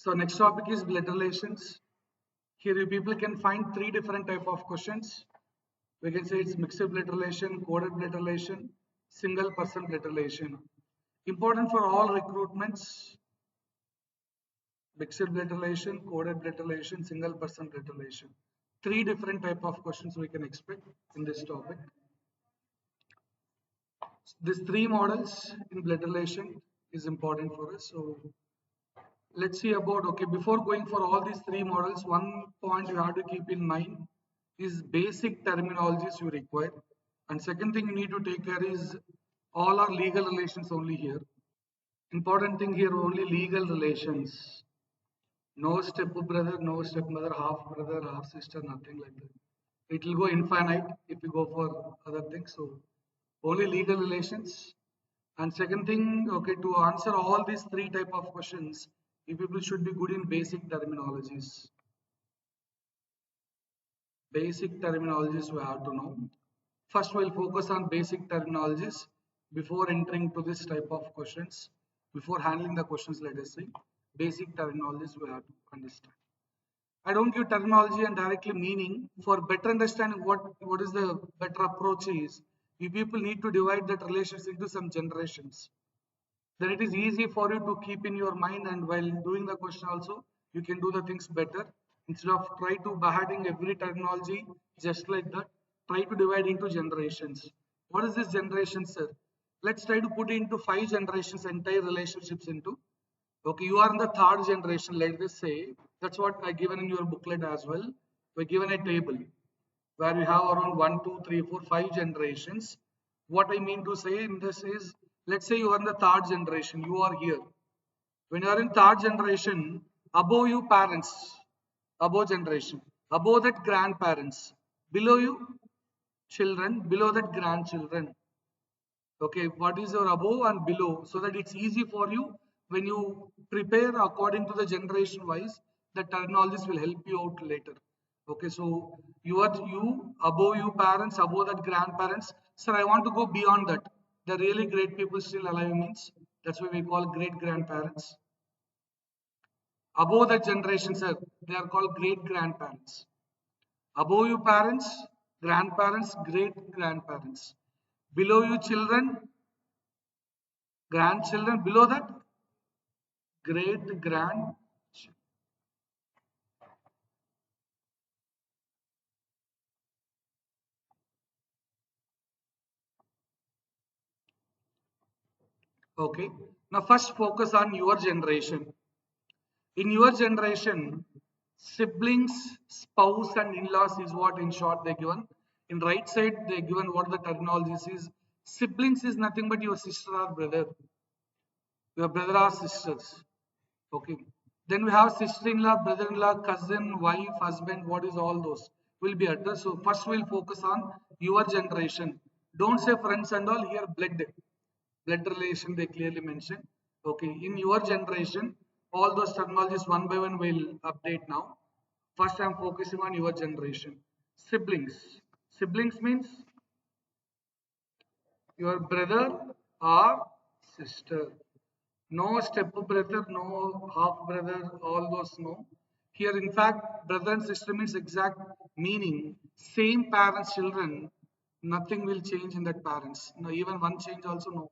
So next topic is blood relations. Here you people can find three different type of questions. We can say it's mixed blood relation, coded blood relation, single person blood relation. Important for all recruitments, mixed blood relation, coded blood relation, single person blood relation. Three different type of questions we can expect in this topic. These three models in blood relation is important for us. So let's see about, okay, before going for all these three models, one point you have to keep in mind is basic terminologies you require. And second thing you need to take care is all are legal relations only here. Important thing here only legal relations. No step brother, no stepmother, half brother, half sister, nothing like that. It will go infinite if you go for other things. So only legal relations. And second thing, okay, to answer all these three type of questions, you people should be good in basic terminologies. Basic terminologies we have to know. First, we'll focus on basic terminologies before entering to this type of questions. Before handling the questions, let us see. Basic terminologies we have to understand. I don't give terminology and directly meaning. For better understanding what is the better approach is, you people need to divide that relations into some generations. Then it is easy for you to keep in your mind, and while doing the question also, you can do the things better. Instead of try to beheading every terminology just like that, try to divide into generations. What is this generation, sir? Let's try to put into 5 generations entire relationships into. Okay, you are in the third generation, let us say. That's what I given in your booklet as well. We're given a table where we have around 1, 2, 3, 4, 5 generations. What I mean to say in this is, let's say you are in the third generation, you are here. When you are in third generation, above you parents, above generation, above that grandparents, below you children, below that grandchildren. Okay, what is your above and below, so that it's easy for you when you prepare according to the generation wise, the terminologies will help you out later. Okay, so you above you parents, above that grandparents. Sir, I want to go beyond that. The really great people still alive means that's why we call great grandparents. Above that generation, sir, they are called great grandparents. Above you parents, grandparents, great grandparents. Below you children, grandchildren. Below that, great grand. Okay. Now first focus on your generation. In your generation, siblings, spouse, and in-laws is what in short they given. In right side they given what the terminology is. Siblings is nothing but your sister or brother. Your brother or sisters. Okay. Then we have sister-in-law, brother-in-law, cousin, wife, husband. What is all those? Will be addressed. So first we'll focus on your generation. Don't say friends and all. Here blood relation they clearly mention. Okay. In your generation, all those terminologies one by one will update now. First, I'm focusing on your generation. Siblings. Siblings means your brother or sister. No step brother, no half brother, all those no. Here, in fact, brother and sister means exact meaning. Same parents, children, nothing will change in that parents. No, even one change also no.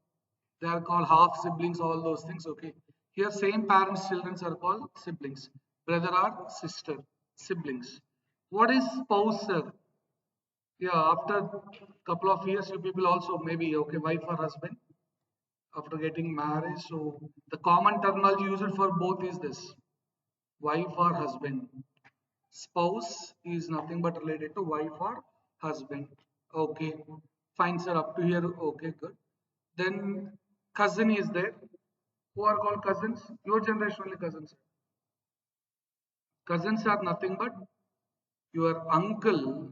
They are called half siblings, all those things. Okay. Here, same parents, children are called siblings. Brother or sister, siblings. What is spouse, sir? Yeah, after couple of years, you people also maybe okay, wife or husband after getting married. So the common terminology used for both is this: wife or husband. Spouse is nothing but related to wife or husband. Okay, fine, sir. Up to here, okay, good. Then cousin is there. Who are called cousins? Your generation only cousins. Cousins are nothing but your uncle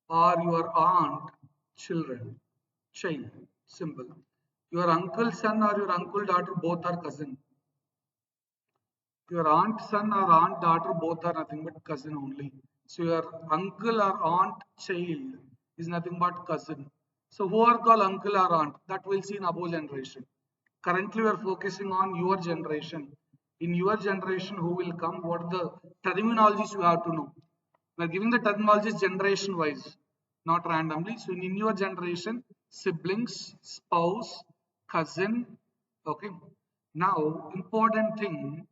or your aunt children. Child. Simple. Your uncle son or your uncle daughter both are cousin. Your aunt son or aunt daughter both are nothing but cousin only. So your uncle or aunt child is nothing but cousin. So who are called uncle or aunt? That we'll see in above generation. Currently we are focusing on your generation. In your generation, who will come? What are the terminologies you have to know? We are giving the terminologies generation wise, not randomly. So in your generation, siblings, spouse, cousin. Okay. Now, important thing.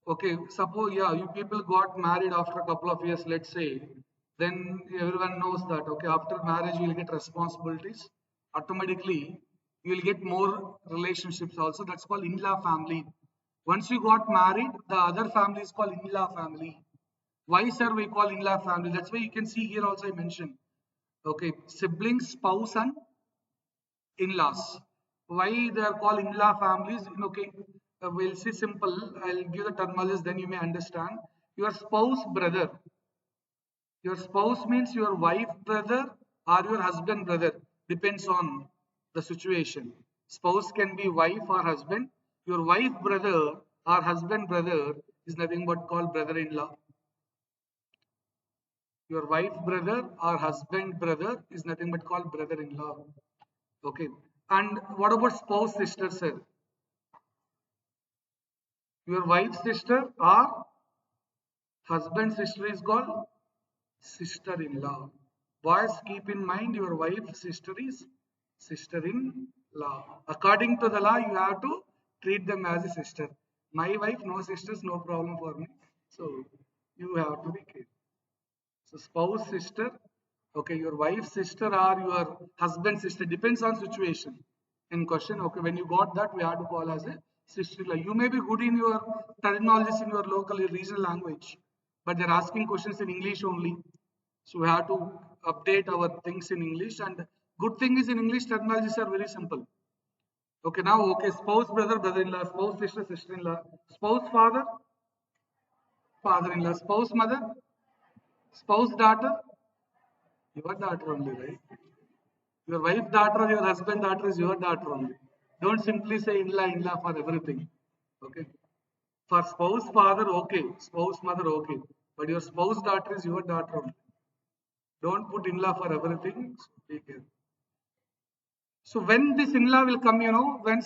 Okay, suppose yeah, you people got married after a couple of years, let's say, then everyone knows that okay, after marriage you will get responsibilities. Automatically, you will get more relationships also. That's called in-law family. Once you got married, the other family is called in-law family. Why, sir, we call in-law family? That's why you can see here also I mentioned. Okay, siblings, spouse, and in-laws. Why they are called in-law families? Okay, we'll see simple. I'll give the terminologies, then you may understand. Your spouse brother. Your spouse means your wife brother or your husband brother. Depends on the situation. Spouse can be wife or husband. Your wife brother or husband brother is nothing but called brother-in-law. Your wife brother or husband brother is nothing but called brother-in-law. Okay. And what about spouse sister, sir? Your wife's sister or husband's sister is called sister-in-law. Boys, keep in mind your wife's sister is sister-in-law. According to the law, you have to treat them as a sister. My wife, no sisters, no problem for me. So you have to be careful. So spouse sister, okay, your wife's sister or your husband's sister depends on situation. In question, okay, when you got that, we have to call as a sister-in-law. You may be good in your terminologies in your local, your regional language, but they're asking questions in English only. So we have to update our things in English. And good thing is in English terminologies are very simple. Okay, now okay, spouse brother, brother-in-law, spouse sister, sister-in-law, spouse father, father-in-law, spouse mother, spouse daughter, your daughter only, right? Your wife daughter or your husband daughter is your daughter only. Don't simply say in-law, in-law for everything. Okay. For spouse father, okay. Spouse mother, okay. But your spouse daughter is your daughter only. Don't put in-law for everything. So be careful. So when this in-law will come, when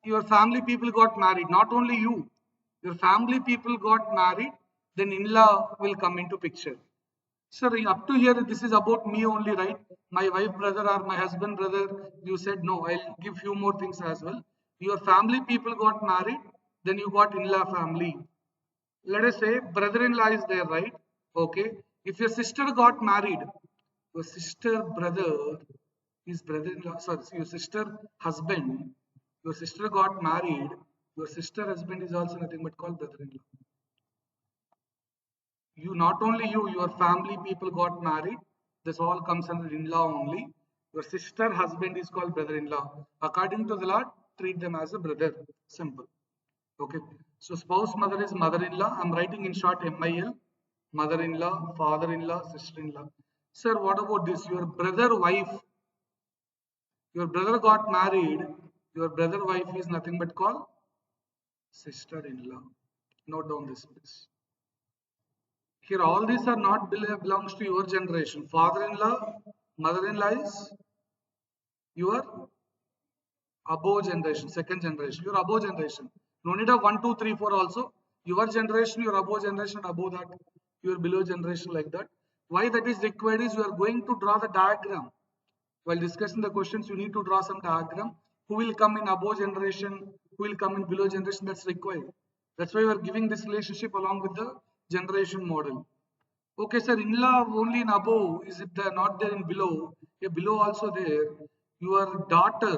your family people got married, not only you, your family people got married, then in-law will come into picture. Sir, up to here, this is about me only, right? My wife brother or my husband brother, you said no, I'll give few more things as well. Your family people got married, then you got in-law family. Let us say brother-in-law is there, right? Okay. If your sister got married, your sister brother is brother-in-law, sorry, your sister husband, your sister got married, your sister husband is also nothing but called brother-in-law. You not only you, your family people got married. This all comes under in-law only. Your sister husband is called brother-in-law. According to the law, treat them as a brother. Simple. Okay. So spouse mother is mother-in-law. I'm writing in short MIL. Mother-in-law, father-in-law, sister-in-law. Sir, what about this? Your brother wife. Your brother got married. Your brother wife is nothing but called sister-in-law. Note down this please. Here, all these are not belongs to your generation. Father-in-law, mother-in-law is your above generation, second generation. Your above generation. No need of 1, 2, 3, 4 also. Your generation, your above generation, above that, your below generation like that. Why that is required is you are going to draw the diagram. While discussing the questions, you need to draw some diagram. Who will come in above generation? Who will come in below generation? That's required. That's why we are giving this relationship along with the generation model. Okay, sir, in-law only in above, is it not there in below? Yeah, below also there. Your daughter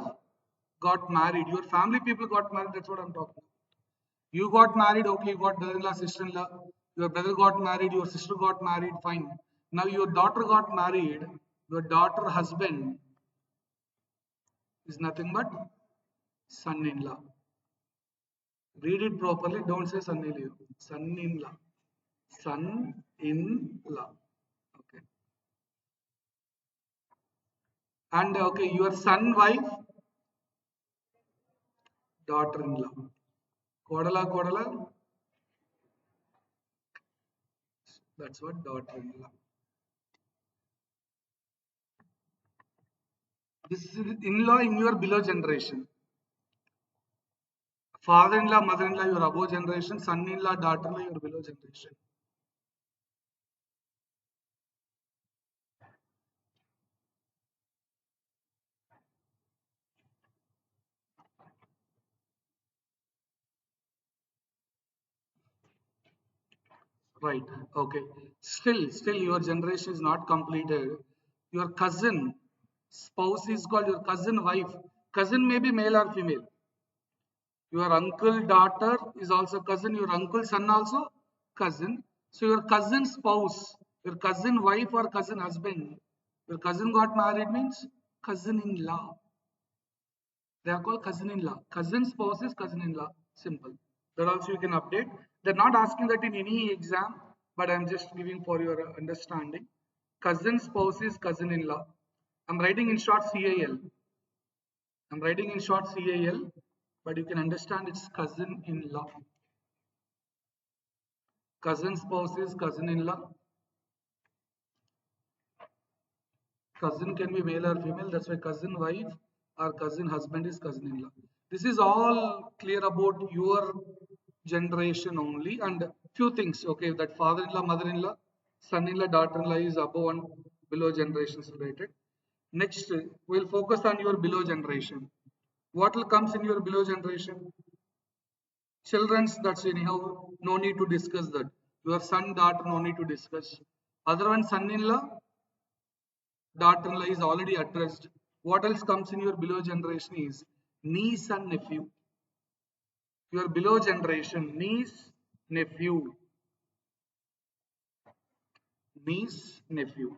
got married, your family people got married, that's what I'm talking about. You got married, okay, you got brother-in-law, sister-in-law. Your brother got married, your sister got married, fine. Now your daughter got married, your daughter husband is nothing but son-in-law. Read it properly, don't say son-in-law. Son-in-law. Son-in-law. Okay. And okay, your son wife, daughter-in-law. Kodala, Kodala, that's what daughter-in-law. This is in-law in your below generation. Father-in-law, mother-in-law, your above generation. Son-in-law, daughter-in-law, your below generation. Right. Okay. Still, your generation is not completed. Your cousin spouse is called your cousin wife. Cousin may be male or female. Your uncle daughter is also cousin. Your uncle son also cousin. So your cousin spouse, your cousin wife or cousin husband, your cousin got married means cousin-in-law. They are called cousin-in-law. Cousin spouse is cousin-in-law. Simple. That also you can update. They're not asking that in any exam, but I'm just giving for your understanding. Cousin spouse is cousin-in-law. I'm writing in short CAL. I'm writing in short CAL, but you can understand it's cousin-in-law. Cousin spouse is cousin-in-law. Cousin can be male or female. That's why cousin wife or cousin husband is cousin-in-law. This is all clear about your generation only, and few things. Okay, that father-in-law, mother-in-law, son-in-law, daughter-in-law is above and below generations related. Next, we'll focus on your below generation. What will comes in your below generation? Children's, that's anyhow, no need to discuss that. Your son, daughter, no need to discuss. Other one, son-in-law, daughter-in-law is already addressed. What else comes in your below generation is niece and nephew. Your below generation, niece, nephew, niece, nephew.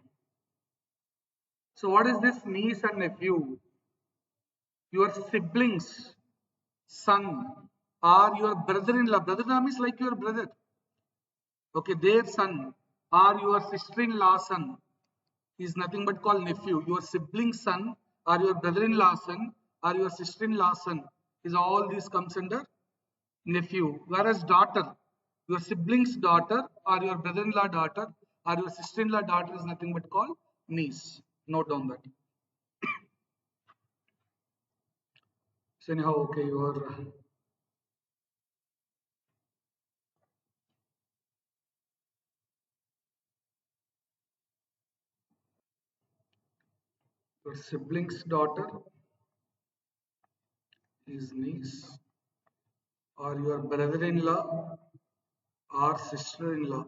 So what is this niece and nephew? Your siblings, son, or your brother-in-law. Brother-in-law means like your brother. Okay, their son, or your sister-in-law son is nothing but called nephew. Your sibling son, or your brother-in-law son, or your sister-in-law son is all these comes under nephew. Whereas daughter, your sibling's daughter, or your brother-in-law daughter, or your sister-in-law daughter is nothing but called niece. Note down that. So anyhow, okay, your sibling's daughter is niece, or your brother-in-law or sister-in-law.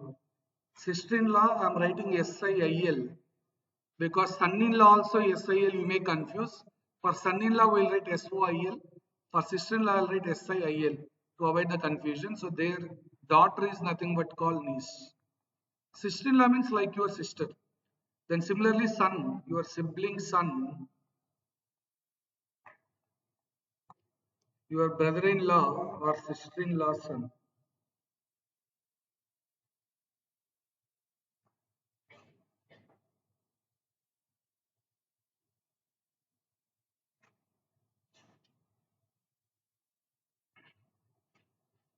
Sister-in-law, I'm writing SIIL because son-in-law also SIL you may confuse. For son-in-law we'll write SOIL. For sister-in-law I'll write SIIL to avoid the confusion. So their daughter is nothing but called niece. Sister-in-law means like your sister. Then similarly son, your sibling son, your brother-in-law or sister-in-law son.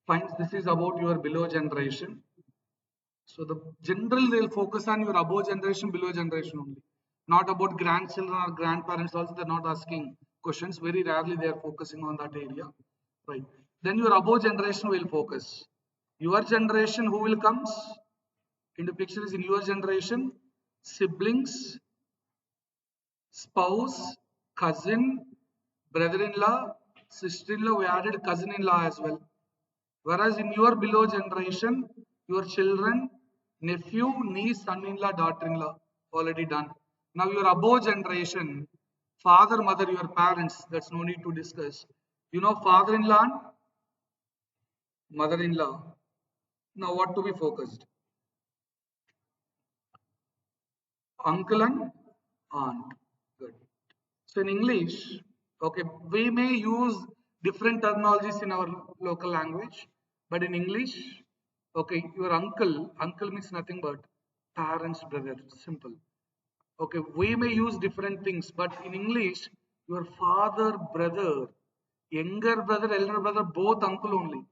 Fine, this is about your below generation. So the general they'll focus on your above generation, below generation only. Not about grandchildren or grandparents also they're not asking questions. Very rarely they are focusing on that area. Right. Then your above generation will focus. Your generation who will comes into picture is in your generation, siblings, spouse, cousin, brother-in-law, sister-in-law, we added cousin-in-law as well. Whereas in your below generation, your children, nephew, niece, son-in-law, daughter-in-law, already done. Now your above generation, father, mother, your parents, that's no need to discuss. You know father-in-law and mother-in-law. Now what to be focused? Uncle and aunt. Good. So in English, okay, we may use different terminologies in our local language, but in English, okay, your uncle means nothing but parents' brother, simple. Okay, we may use different things, but in English, your father, brother, younger brother, elder brother, both uncle only.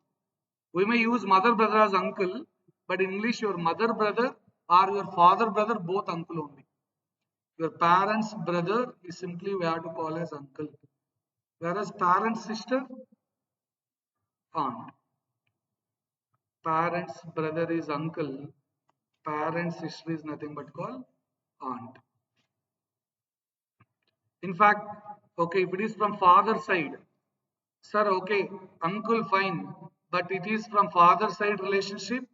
We may use mother brother as uncle, but in English, your mother brother or your father brother, both uncle only. Your parents' brother is simply we have to call as uncle. Whereas parents' sister, aunt. Parents' brother is uncle. Parents' sister is nothing but called aunt. In fact, okay, if it is from father side, sir, okay, uncle fine, but it is from father side relationship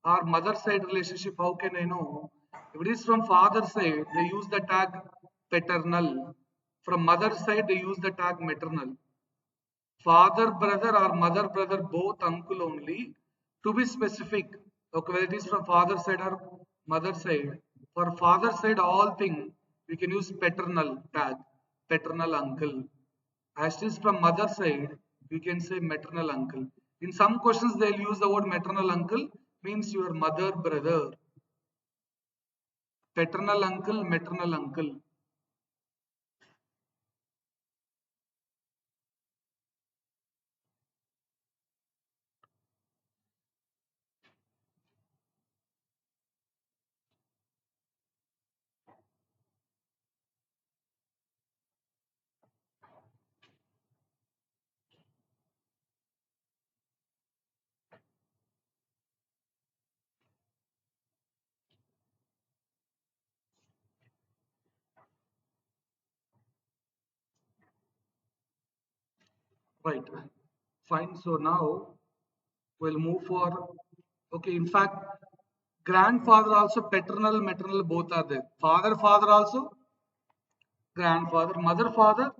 or mother side relationship, how can I know? If it is from father side, they use the tag paternal. From mother side, they use the tag maternal. Father brother or mother brother both uncle only, to be specific, okay, whether it is from father side or mother side. For father side all thing we can use paternal tag, paternal uncle. As it is from mother side we can say maternal uncle. In some questions they'll use the word maternal uncle, means your mother brother. Paternal uncle, maternal uncle. Right, fine. So now we'll move for, okay, in fact, grandfather also, paternal, maternal, both are there. Father, father also, grandfather, mother, father,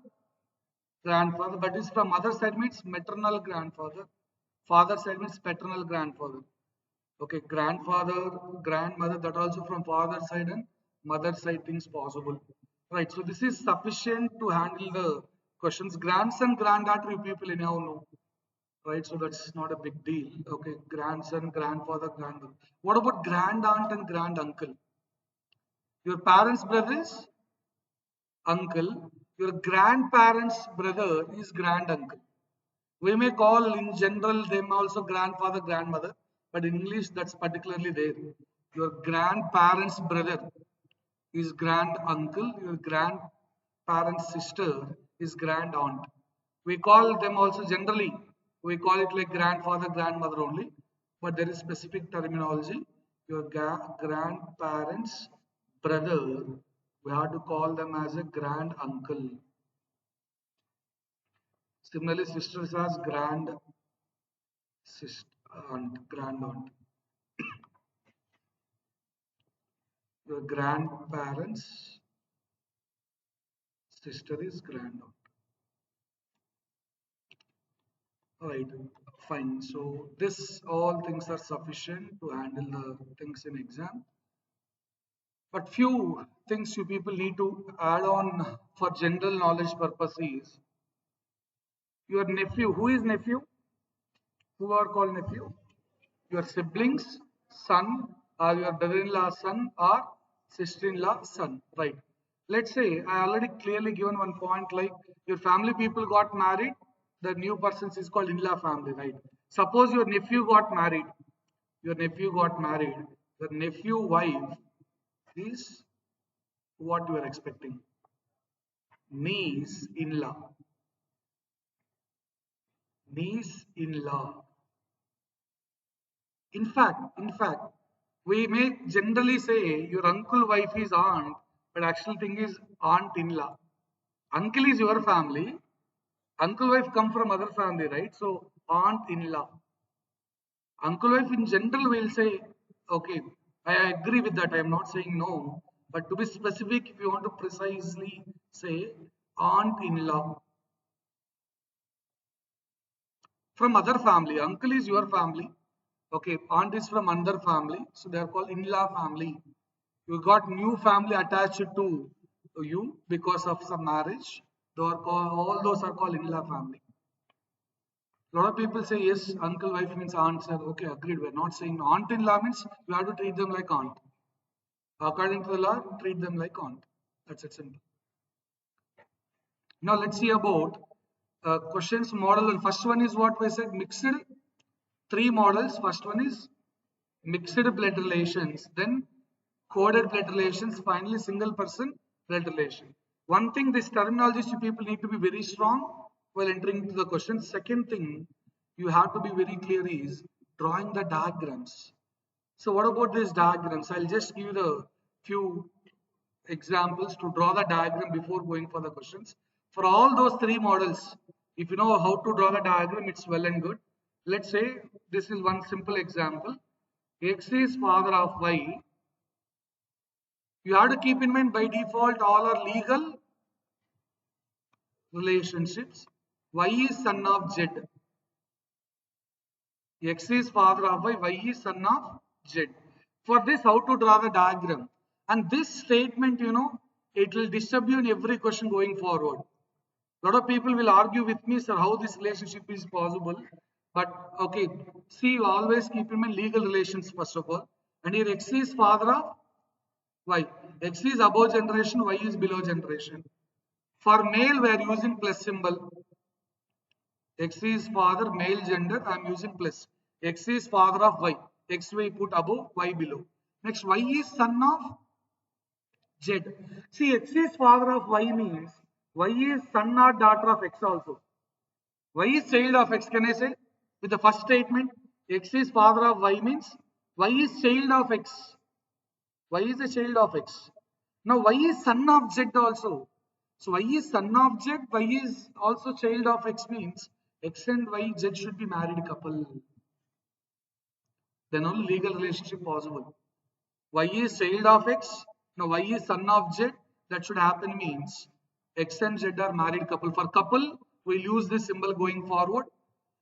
grandfather, but is from mother side means maternal grandfather. Father side means paternal grandfather. Okay, grandfather, grandmother, that also from father side and mother side things possible. Right, so this is sufficient to handle the questions. Grandson, granddaughter, you people anyhow know. Right? So that's not a big deal. Okay, grandson, grandfather, grandmother. What about grand aunt and grand uncle? Your parents' brother is uncle. Your grandparents' brother is grand uncle. We may call in general them also grandfather, grandmother, but in English that's particularly there. Your grandparents' brother is grand uncle, your grandparent's sister is grand aunt. We call them also generally, we call it like grandfather, grandmother only, but there is specific terminology. Your grandparents' brother, we have to call them as a grand uncle. Similarly, sisters as grand sister, aunt, grand aunt. Your grandparents' sister is grand aunt. Right, fine. So this all things are sufficient to handle the things in exam. But few things you people need to add on for general knowledge purposes. Your nephew, who is nephew? Who are called nephew? Your siblings, son, or your brother-in-law son, or sister-in-law son. Right. Let's say I already clearly given one point like your family people got married, the new persons is called in-law family, right? Suppose your nephew got married, your nephew got married, your nephew wife is what you are expecting, niece in-law, niece in-law. In fact, we may generally say your uncle wife is aunt, but actual thing is aunt in-law. Uncle is your family, uncle wife come from other family, right? So aunt in-law. Uncle wife in general will say, okay, I agree with that. I am not saying no, but to be specific, if you want to precisely say aunt in-law from other family, uncle is your family. Okay, aunt is from another family, so they are called in-law family. You got new family attached to you because of some marriage. All those are called in-law family. A lot of people say yes, uncle wife means aunt. Sir, okay, agreed. We're not saying aunt-in-law means you have to treat them like aunt. According to the law, treat them like aunt. That's it simple. Now let's see about questions model. And first one is what we said mixed. Three models. First one is mixed blood relations, then coded blood relations, finally single person blood relation. One thing, this terminologies you people need to be very strong while entering into the question. Second thing, you have to be very clear is drawing the diagrams. So what about these diagrams? I'll just give the few examples to draw the diagram before going for the questions. For all those three models, if you know how to draw the diagram, it's well and good. Let's say this is one simple example. X is father of Y. You have to keep in mind by default all are legal relationships. Y is son of Z. X is father of Y is son of Z. For this, how to draw the diagram? And this statement, it will disturb you in every question going forward. A lot of people will argue with me, sir, how this relationship is possible. But okay, see, you always keep in mind legal relations first of all. And here X is father of Y. X is above generation, Y is below generation. For male, we are using plus symbol. X is father, male gender, I am using plus. X is father of Y. X we put above, Y below. Next, Y is son of Z. See, X is father of Y means Y is son or daughter of X also. Y is child of X, can I say? With the first statement, X is father of Y means Y is child of X. Y is the child of X. Now Y is son of Z also. So Y is son of Z, Y is also child of X means X and Y, Z should be married couple. Then only legal relationship possible. Y is child of X. Now Y is son of Z. That should happen means X and Z are married couple. For couple, we'll use this symbol going forward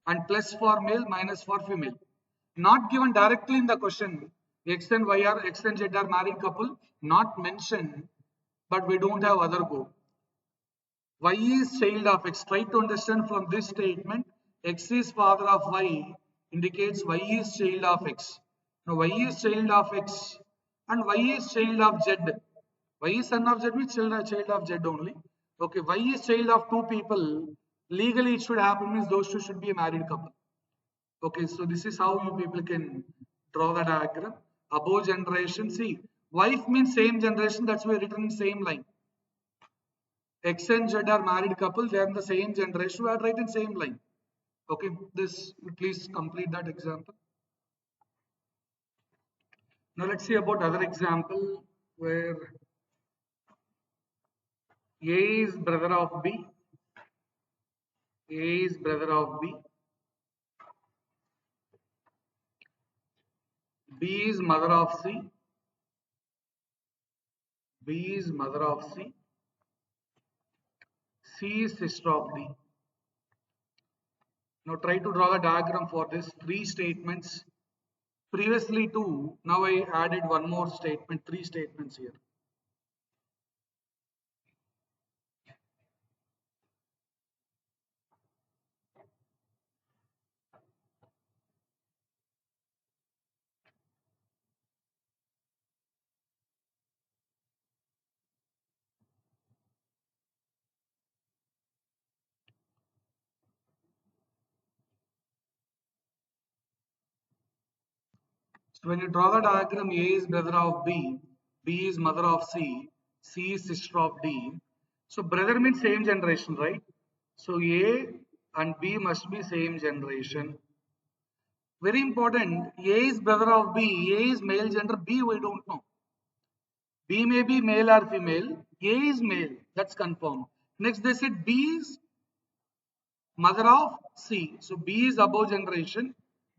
and plus for male, minus for female. Not given directly in the question. X and Z are married couple. Not mentioned, but we don't have other go. Y is child of X. Try to understand from this statement. X is father of Y indicates Y is child of X. Now Y is child of X and Y is child of Z. Y is son of Z means child of Z only. Okay, Y is child of two people. Legally it should happen means those two should be a married couple. Okay, so this is how you people can draw the diagram. Above generation, see, wife means same generation, that's why written in same line. X and Z are married couple, they are in the same generation, we are writing same line. Okay, this please complete that example. Now let's see about other example where A is brother of B, A is brother of B, B is mother of C, B is mother of C, C is sister of D. Now try to draw the diagram for this three statements. Previously two, now I added one more statement, three statements here. So when you draw the diagram, A is brother of B, B is mother of C, C is sister of D. So brother means same generation, right? So A and B must be same generation. Very important, A is brother of B, A is male gender, B we don't know. B may be male or female, A is male, that's confirmed. Next they said B is mother of C. So B is above generation,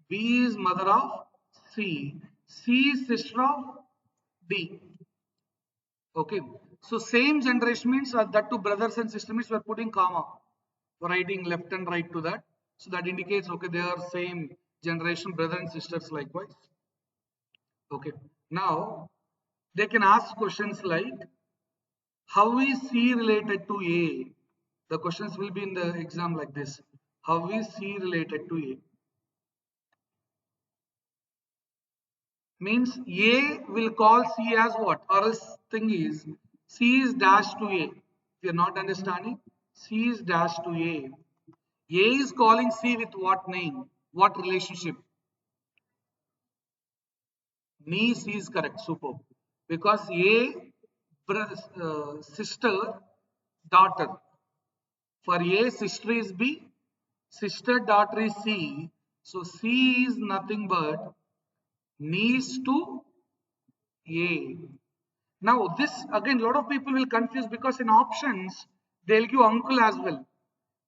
B is mother of C, C is sister of D. Okay, so same generation means that two brothers and sisters means we are putting comma, writing left and right to that. So that indicates okay they are same generation, brother and sisters likewise. Okay, now they can ask questions like how is C related to A? The questions will be in the exam like this. How is C related to A? Means A will call C as what? Or else thing is C is dash to A. If you are not understanding, C is dash to A. A is calling C with what name? What relationship? Niece is correct. Superb. Because A sister daughter. For A sister is B, Sister daughter is C. So C is nothing but niece to A. Now this again a lot of people will confuse because in options they'll give uncle as well.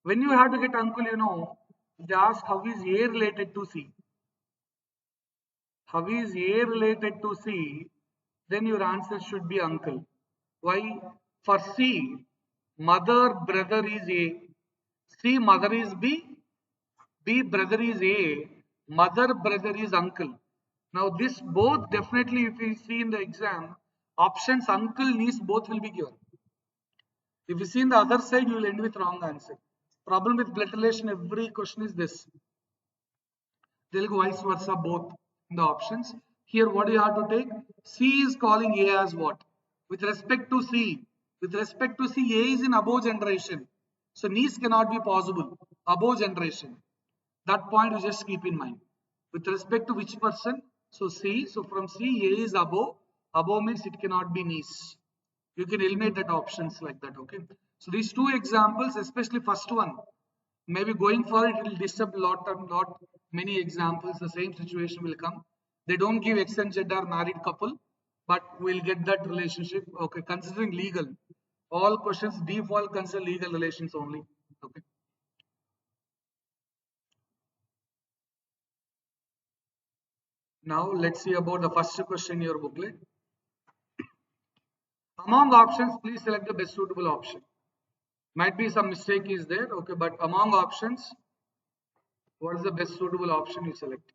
When you have to get uncle, they ask how is A related to C. How is A related to C? Then your answer should be uncle. Why? For C, mother brother is A. C mother is B. B brother is A. Mother brother is uncle. Now this both definitely if you see in the exam, options uncle niece both will be given. If you see in the other side, you will end with wrong answer. Problem with blood relation, every question is this. They'll go vice versa both in the options. Here, what do you have to take? C is calling A as what? With respect to C. With respect to C, A is in above generation. So niece cannot be possible. Above generation. That point you just keep in mind. With respect to which person? So C. So from C, A is above. Above means it cannot be niece. You can eliminate that options like that. Okay. So these two examples, especially first one, maybe going forward it will disturb lot many examples. The same situation will come. They don't give X and Z are married couple, but we'll get that relationship. Okay, considering legal, all questions default consider legal relations only. Okay. Now let's see about the first question in your booklet. Among options, please select the best suitable option. Might be some mistake is there. Okay, but among options, what is the best suitable option you select?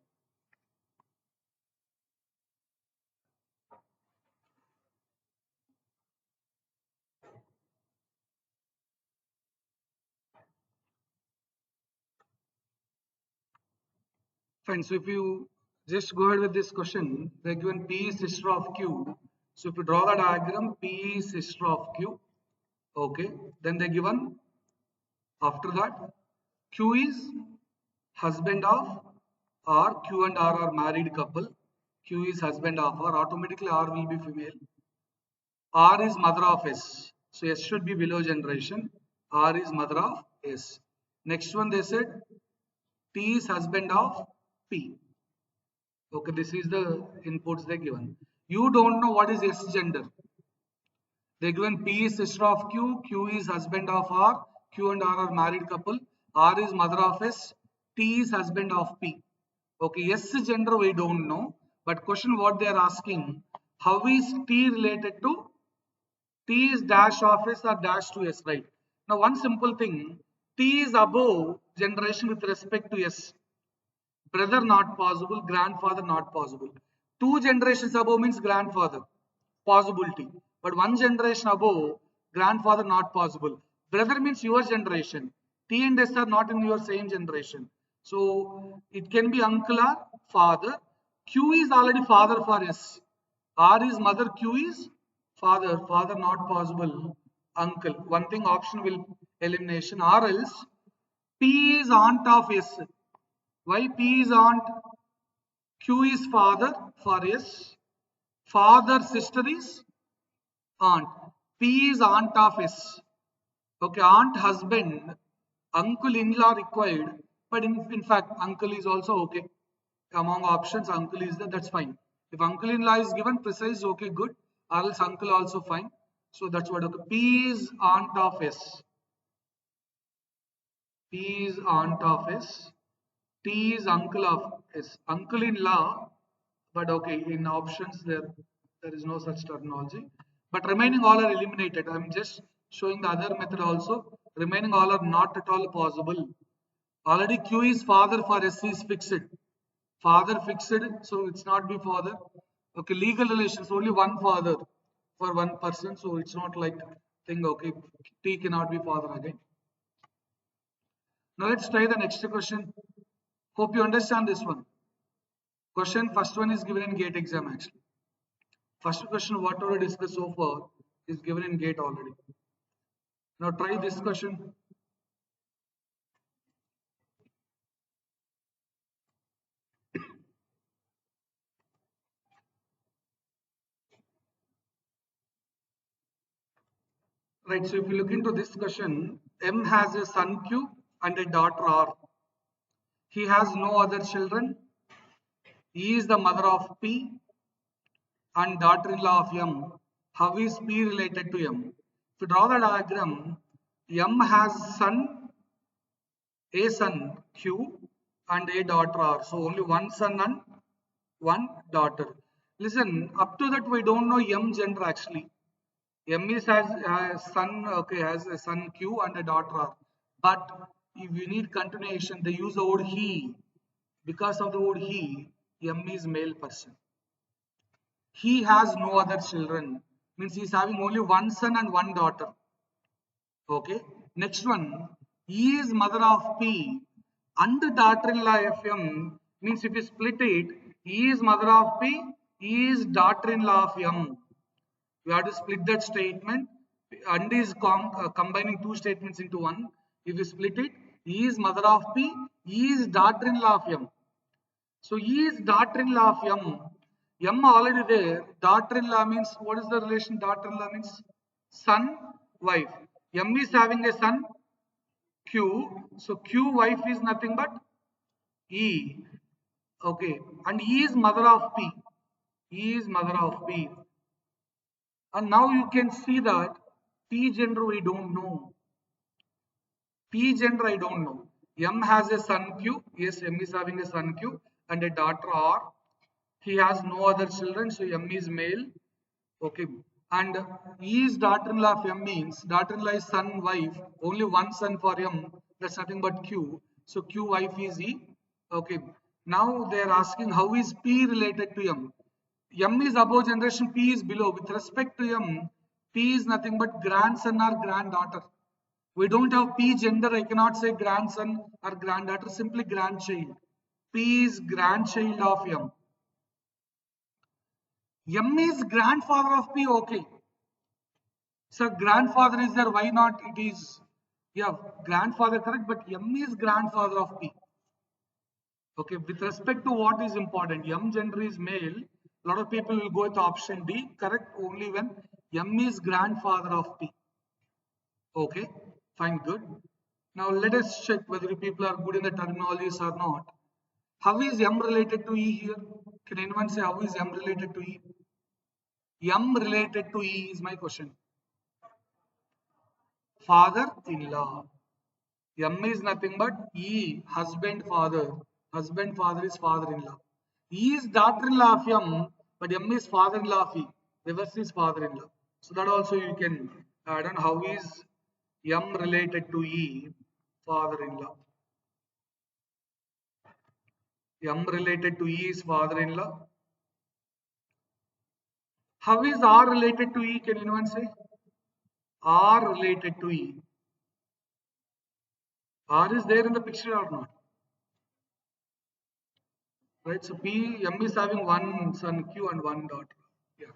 Fine. So if you just go ahead with this question, they're given P is sister of Q. So if you draw the diagram, P is sister of Q. Okay. Then they're given after that Q is husband of R. Q and R are married couple. Q is husband of R. Automatically R will be female. R is mother of S. So S should be below generation. R is mother of S. Next one they said T is husband of P. Okay, this is the inputs they given. You don't know what is S gender. They given P is sister of Q, Q is husband of R, Q and R are married couple, R is mother of S, T is husband of P. Okay, S gender we don't know, but question what they are asking, how is T related to T is dash of S or dash to S, right? Now one simple thing, T is above generation with respect to S. Brother not possible, grandfather not possible. Two generations above means grandfather, possibility. But one generation above, grandfather not possible. Brother means your generation. T and S are not in your same generation. So it can be uncle or father. Q is already father for S. R is mother, Q is father. Father not possible. Uncle. One thing option will elimination. Or else P is aunt of S. Why P is aunt? Q is father for S. Father sister is aunt. P is aunt of S. Okay, aunt husband, uncle in-law required, but in fact uncle is also okay. Among options, uncle is there, that's fine. If uncle in-law is given, precise, okay, good. Or else uncle also fine. So that's what okay. P is aunt of S. P is aunt of S. T is uncle of S. Uncle in law, but okay, in options there is no such terminology. But remaining all are eliminated. I'm just showing the other method also. Remaining all are not at all possible. Already Q is father for S is fixed. Father fixed, so it's not be father. Okay, legal relations, only one father for one person, so it's not like thing, okay, T cannot be father again. Now let's try the next question. Hope you understand this one. Question first one is given in GATE exam actually. First question, whatever we discussed so far, is given in GATE already. Now try this question. Right, so if you look into this question, M has a son Q and a daughter R. He has no other children. E is the mother of P and daughter-in-law of M. How is P related to M? If you draw the diagram, M has a son Q and a daughter R. So only one son and one daughter. Listen, up to that we don't know M gender actually. M is has a son, okay, has a son Q and a daughter R. But if you need continuation, they use the word he. Because of the word he, M is male person. He has no other children. Means he is having only one son and one daughter. Okay. Next one. E is mother of P and daughter-in-law of M. Means if you split it, E is mother of P, E is daughter-in-law of M. We have to split that statement. And is combining two statements into one. If you split it, E is mother of P, E is daughter-in-law of M. So E is daughter-in-law of M. M already there. Daughter-in-law means what is the relation? Daughter-in-law means son, wife. M is having a son Q. So Q wife is nothing but E. Okay. And E is mother of P. E is mother of P. And now you can see that P gender we don't know. P gender I don't know. M has a son Q. Yes, M is having a son Q and a daughter R. He has no other children, so M is male. Okay. And E is daughter-in-law of M means daughter-in-law is son, wife. Only one son for M. That's nothing but Q. So Q wife is E. Okay. Now they are asking how is P related to M? M is above generation, P is below. With respect to M, P is nothing but grandson or granddaughter. We don't have P gender. I cannot say grandson or granddaughter, simply grandchild. P is grandchild of M. M is grandfather of P, okay. So grandfather is there, why not? It is, yeah, grandfather correct, but M is grandfather of P. Okay, with respect to what is important, M gender is male. A lot of people will go with option D, correct only when M is grandfather of P. Okay, fine, good. Now let us check whether people are good in the terminologies or not. How is M related to E here? Can anyone say how is M related to E? M related to E is my question. Father-in-law. M is nothing but E, husband, father. Husband, father is father-in-law. E is daughter-in-law of M, but M is father-in-law of E. Reverse is father-in-law. So that also you can add on how is M related to E, father-in-law. M related to E is father-in-law. How is R related to E? Can anyone say? R related to E. R is there in the picture or not? Right, so P, M is having one son Q and one daughter. Yeah.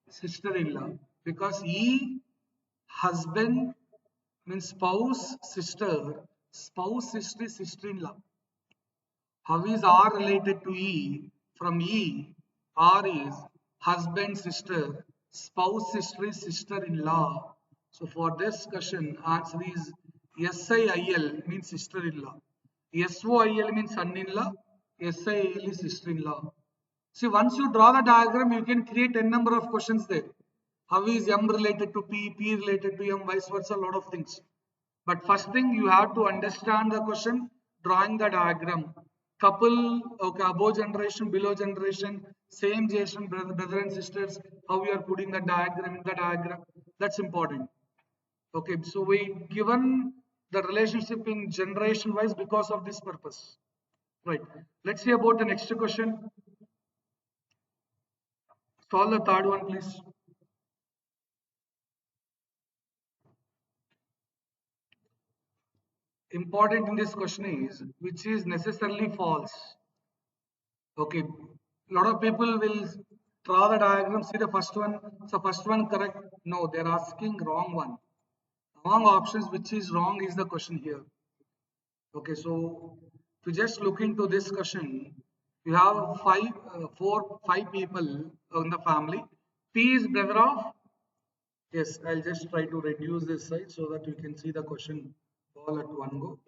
Sister-in-law. Because E, husband means spouse, sister. Spouse, sister, sister-in-law. How is R related to E? From E, R is husband, sister, spouse, sister is sister-in-law. So for this question, answer is SIIL means sister-in-law. SOIL means son-in-law. SIL is sister-in-law. See, once you draw the diagram, you can create a number of questions there. How is M related to P, P related to M, vice versa, a lot of things. But first thing you have to understand the question, drawing the diagram. Couple, okay, above generation, below generation, same generation, brother and sisters, how you are putting the diagram in the diagram. That's important. Okay, so we given the relationship in generation wise because of this purpose. Right. Let's see about the next question. Solve the third one, please. Important in this question is which is necessarily false. Okay, a lot of people will draw the diagram, see the first one. So first one correct? No, they're asking wrong one. Wrong options, which is wrong is the question here. Okay, so if you just look into this question, you have five people in the family. P is brother of, yes, I'll just try to reduce this side so that you can see the question all at one go.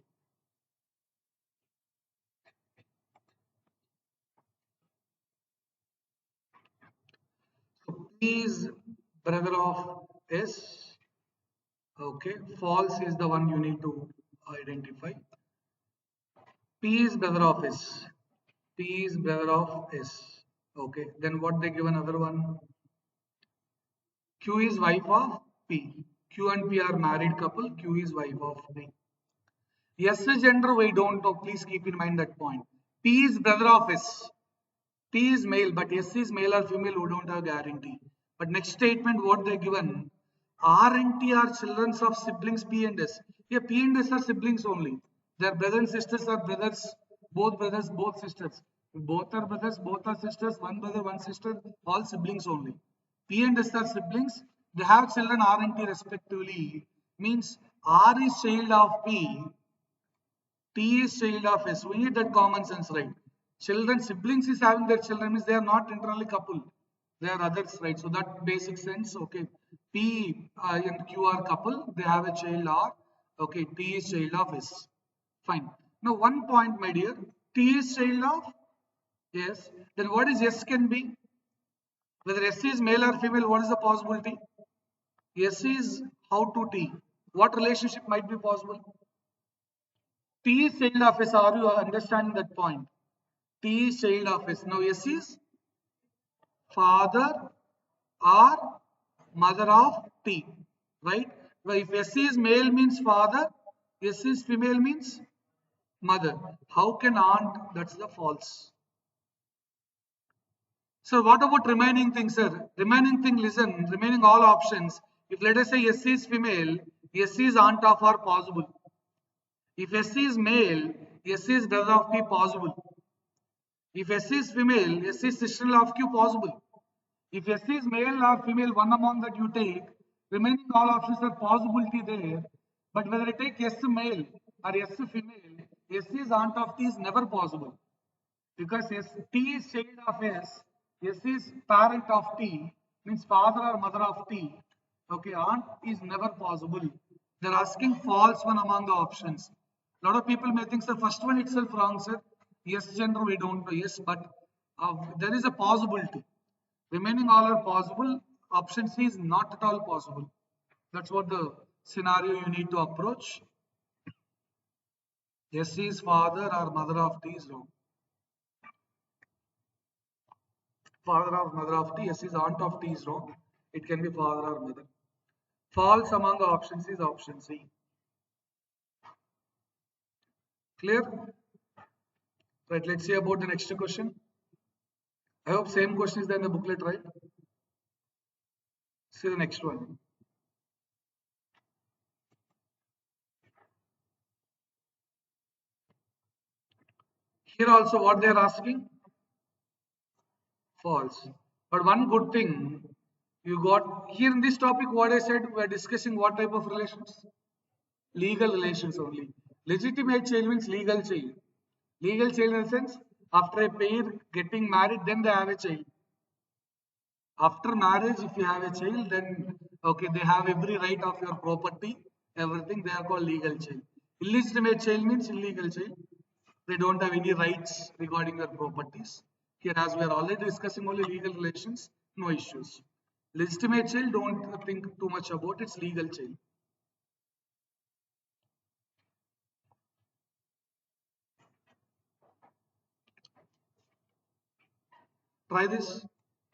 P is brother of S. Okay, false is the one you need to identify. P is brother of S. P is brother of S. Okay, then what they give another one? Q is wife of P. Q and P are married couple. Q is wife of P. S gender we don't know. Please keep in mind that point. P is brother of S. P is male, but S is male or female, we don't have guarantee. But next statement, what they given, R and T are children of siblings P and S. Here P and S are siblings only. Their brothers and sisters are brothers, both sisters. Both are brothers, both are sisters, one brother, one sister, all siblings only. P and S are siblings. They have children R and T respectively. Means R is child of P, T is child of S. We need that common sense, right? Children, siblings is having their children means they are not internally couple. They are others, right? So that basic sense, okay. P and Q are couple. They have a child R. Okay, T is child of S. Fine. Now one point, my dear. T is child of S. Then what is S can be? Whether S is male or female, what is the possibility? S is how to T. What relationship might be possible? T is child of S. Are you understanding that point? T is child of S. Now S is father or mother of T. Right? Well, if S is male means father, S is female means mother. How can aunt? That's the false. So what about remaining things, sir? Remaining thing, listen, remaining all options. If let us say S is female, S is aunt of or possible. If S is male, S is brother of P possible. If S is female, S is sister-in-law of Q possible. If S is male or female, one among that you take, remaining all options are possibility there. But whether I take S male or S female, S is aunt of T is never possible. Because T is child of S, S is parent of T, means father or mother of T. Okay, aunt is never possible. They're asking false one among the options. A lot of people may think, sir, first one itself wrong, sir. Yes, gender, we don't know. Yes, but there is a possibility. Remaining all are possible. Option C is not at all possible. That's what the scenario you need to approach. S is father or mother of T is wrong. Father or mother of T, S is aunt of T is wrong. It can be father or mother. False among the options is option C. Clear? Right, let's see about the next question. I hope same question is there in the booklet, right? See the next one. Here also what they are asking? False. But one good thing you got here in this topic, what I said, we are discussing what type of relations? Legal relations only. Legitimate child means legal child. Legal child in the sense, after a pair getting married, then they have a child. After marriage, if you have a child, then okay, they have every right of your property, everything. They are called legal child. Illegitimate child means illegal child. They don't have any rights regarding your properties. Here, as we are already discussing only legal relations, no issues. Legitimate child, don't think too much about it's legal child. Try this.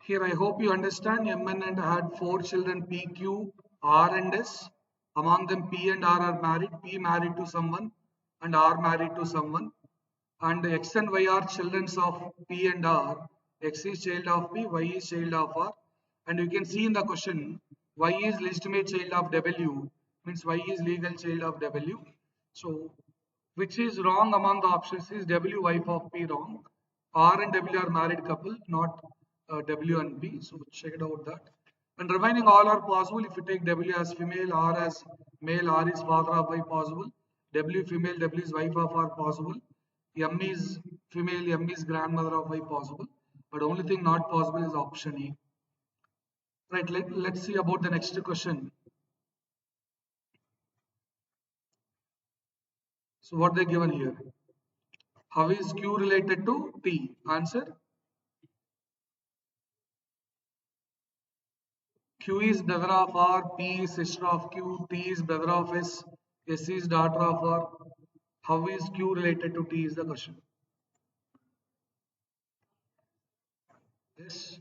Here, I hope you understand. MN and had four children P, Q, R, and S. Among them, P and R are married. P married to someone, and R married to someone. And X and Y are children of P and R. X is child of P, Y is child of R. And you can see in the question, Y is legitimate child of W, means Y is legal child of W. So, which is wrong among the options is W, wife of P wrong. R and W are married couple, not W and P. So, check it out that. And remaining all are possible if you take W as female, R as male, R is father of Y possible. W female, W is wife of R possible. M is female, M is grandmother of Y possible. But only thing not possible is option E. Right, let's see about the next question. So what they given here? How is Q related to T? Answer. Q is brother of R, P is sister of Q, T is brother of S, S is daughter of R. How is Q related to T is the question. Yes,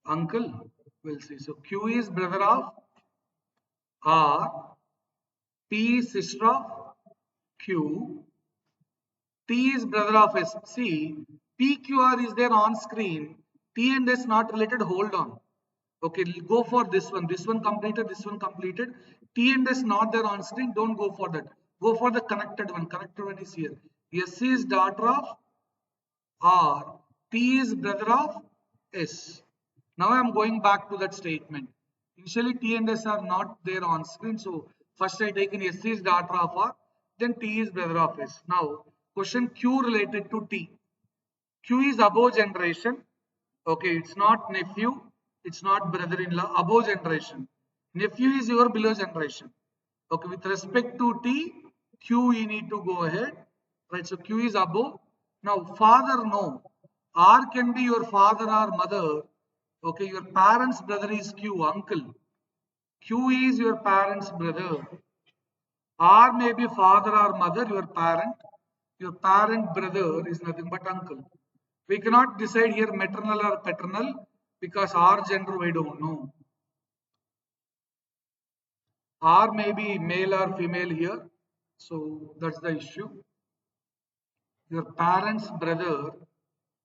uncle. We'll see. So Q is brother of R, P is sister of Q, T is brother of S. See, PQR is there on screen. T and S not related. Hold on. Okay, go for this one. This one completed. This one completed. T and S not there on screen. Don't go for that. Go for the connected one. Connected one is here. S is daughter of R. T is brother of S. Now I am going back to that statement. Initially T and S are not there on screen. So first I take in S is daughter of R. Then T is brother of S. Now question Q related to T. Q is above generation. Okay, it's not nephew. It's not brother-in-law. Above generation. Nephew is your below generation. Okay, with respect to T, Q you need to go ahead. Right, so Q is above. Now father, no. R can be your father or mother. Okay, your parent's brother is Q, uncle. Q is your parent's brother. R may be father or mother, your parent. Your parent brother is nothing but uncle. We cannot decide here maternal or paternal because R gender we don't know. R may be male or female here. So that's the issue. Your parent's brother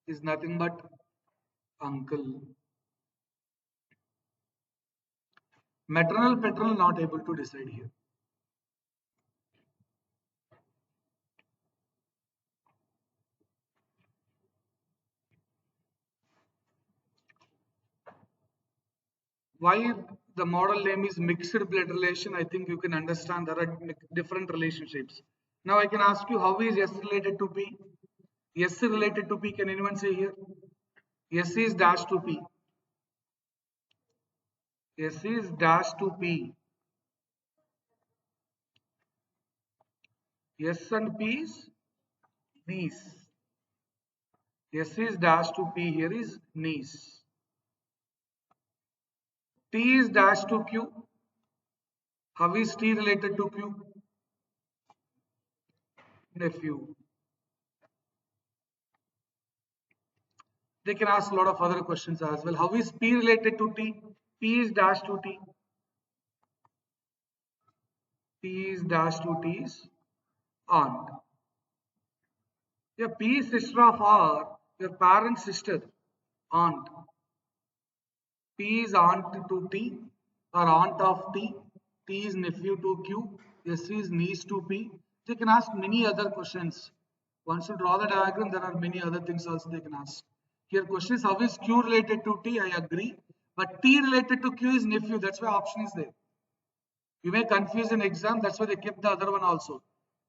is nothing but uncle. Maternal, paternal not able to decide here. Why the model name is mixed blood relation? I think you can understand there are different relationships. Now I can ask you, how is S related to P? S related to P, can anyone say here? S is dash to P. S is dash to P. S and P is niece. S is dash to P here is niece. T is dash to Q. How is T related to Q? Nephew. They can ask a lot of other questions as well. How is P related to T? P is dash to T. P is dash to T is aunt. Yeah, P is sister of R, your parent's sister, aunt. P is aunt to T or aunt of T. T is nephew to Q. S is niece to P. They can ask many other questions. Once you draw the diagram, there are many other things also they can ask. Here question is, how is Q related to T? I agree. But T related to Q is nephew. That's why option is there. You may confuse in exam. That's why they kept the other one also.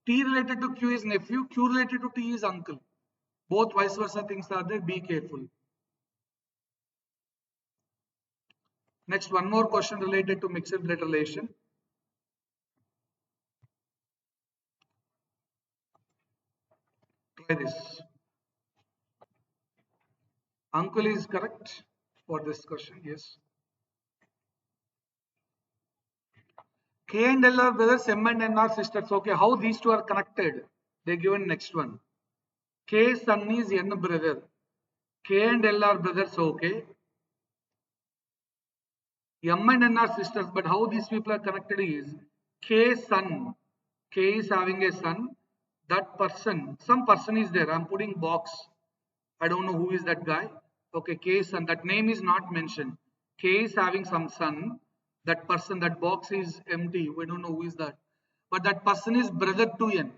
T related to Q is nephew. Q related to T is uncle. Both vice versa things are there. Be careful. Next, one more question related to mixed blood relation. Try this. Uncle is correct for this question. Yes. K and L are brothers, M and N are sisters. Okay, how these two are connected? They given next one. K son is N brother. K and L are brothers. Okay. M and N are sisters, but how these people are connected is K son. K is having a son. That person, some person is there. I'm putting box. I don't know who is that guy. Okay, K son. That name is not mentioned. K is having some son. That person, that box is empty. We don't know who is that. But that person is brother to N.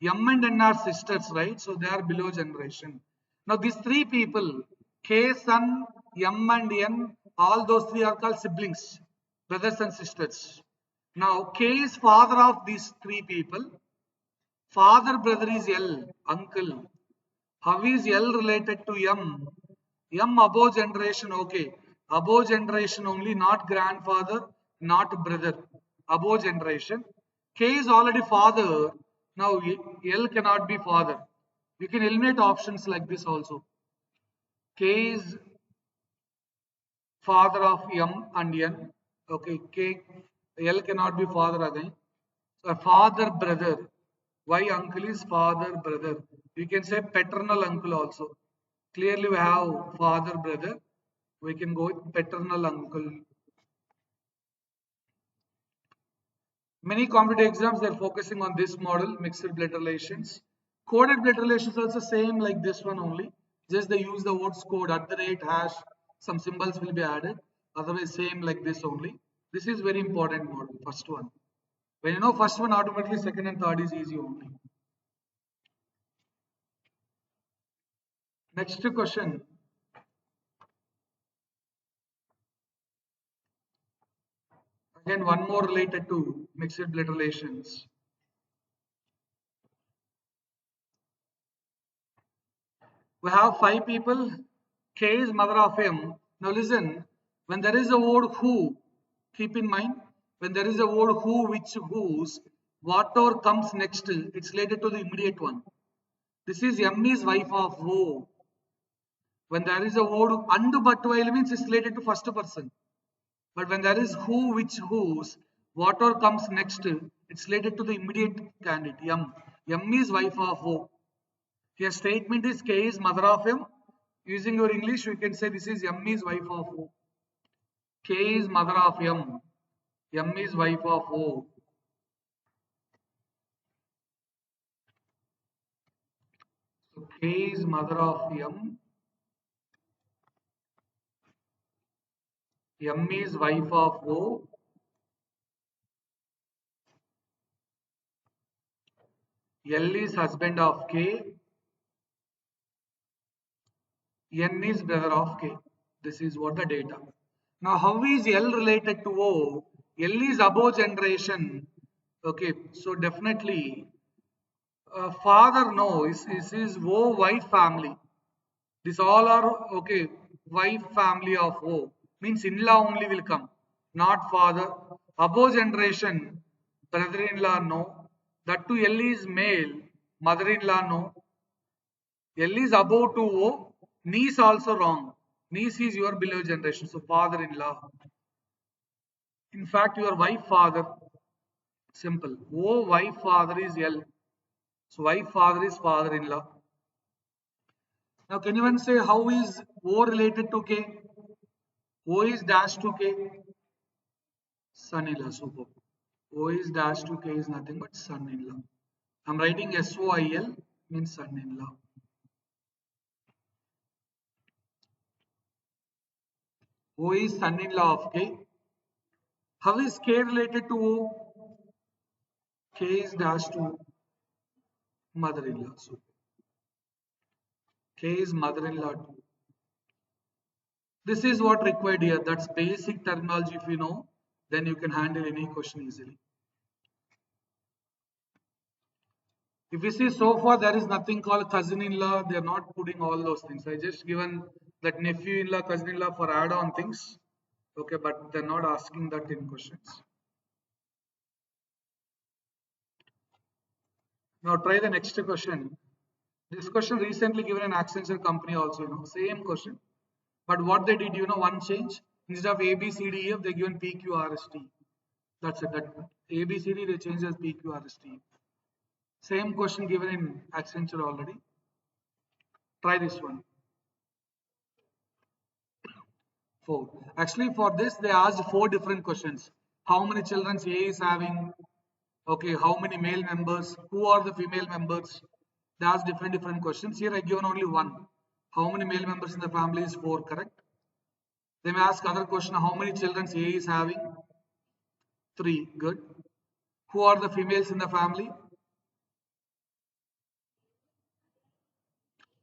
M and N are sisters, right? So they are below generation. Now these three people, K son, M and N, all those three are called siblings, brothers and sisters. Now K is father of these three people. Father brother is L, uncle. How is L related to M? M above generation, okay. Above generation only, not grandfather, not brother. Above generation. K is already father. Now L cannot be father. You can eliminate options like this also. K is father of M and N. Okay, K, L cannot be father again. So a father brother. Why uncle is father brother? You can say paternal uncle also. Clearly we have father brother. We can go with paternal uncle. Many competitive exams they are focusing on this model, mixed blood relations. Coded blood relations also same like this one only. Just they use the words code at the rate hash. Some symbols will be added. Otherwise same like this only. This is very important model. First one. When you know first one, automatically second and third is easy only. Next question. Again, one more related to mixed blood relations. We have five people. K is mother of M. Now listen, when there is a word who, keep in mind, when there is a word who, which, whose, whatever comes next, it's related to the immediate one. This is M is wife of O. When there is a word and but while means it's related to first person. But when there is who, which, whose, whatever comes next, it's related to the immediate candidate, M. M is wife of O. Here statement is K is mother of M. Using your English, you can say this is M is wife of O. K is mother of M. M is wife of O. So K is mother of M. M is wife of O. L is husband of K. N is brother of K. This is what the data. Now, how is L related to O? L is above generation. Okay, so definitely father no is O wife family. These all are okay. Wife family of O means in-law only will come, not father. Above generation, brother-in-law no. That too L is male, mother-in-law no. L is above to O. Niece also wrong. Niece is your below generation, so father-in-law. In fact, your wife father. Simple. O wife father is L. So wife father is father-in-law. Now, can anyone say how is O related to K? O is dash to K. Son-in-law. Super. O is dash to K is nothing but son-in-law. I'm writing SOIL means son-in-law. O is son-in-law of K. How is K related to O? K is dash to mother-in-law. So K is mother-in-law too. This is what required here. That's basic terminology. If you know, then you can handle any question easily. If you see so far, there is nothing called cousin-in-law. They are not putting all those things. I just given that nephew-in-law, cousin-in-law for add-on things. Okay, but they're not asking that in questions. Now try the next question. This question recently given an Accenture company also, same question. But what they did, one change. Instead of A, B, C, D, E, F, they given P, Q, R, S, T. That's it. That A, B, C, D, they changed as P, Q, R, S, T. Same question given in Accenture already. Try this one. 4. Actually, for this, they asked 4 different questions. How many children A is having? Okay, how many male members? Who are the female members? They asked different questions. Here I given only one. How many male members in the family is 4, correct? They may ask other question. How many children A is having? 3, good. Who are the females in the family?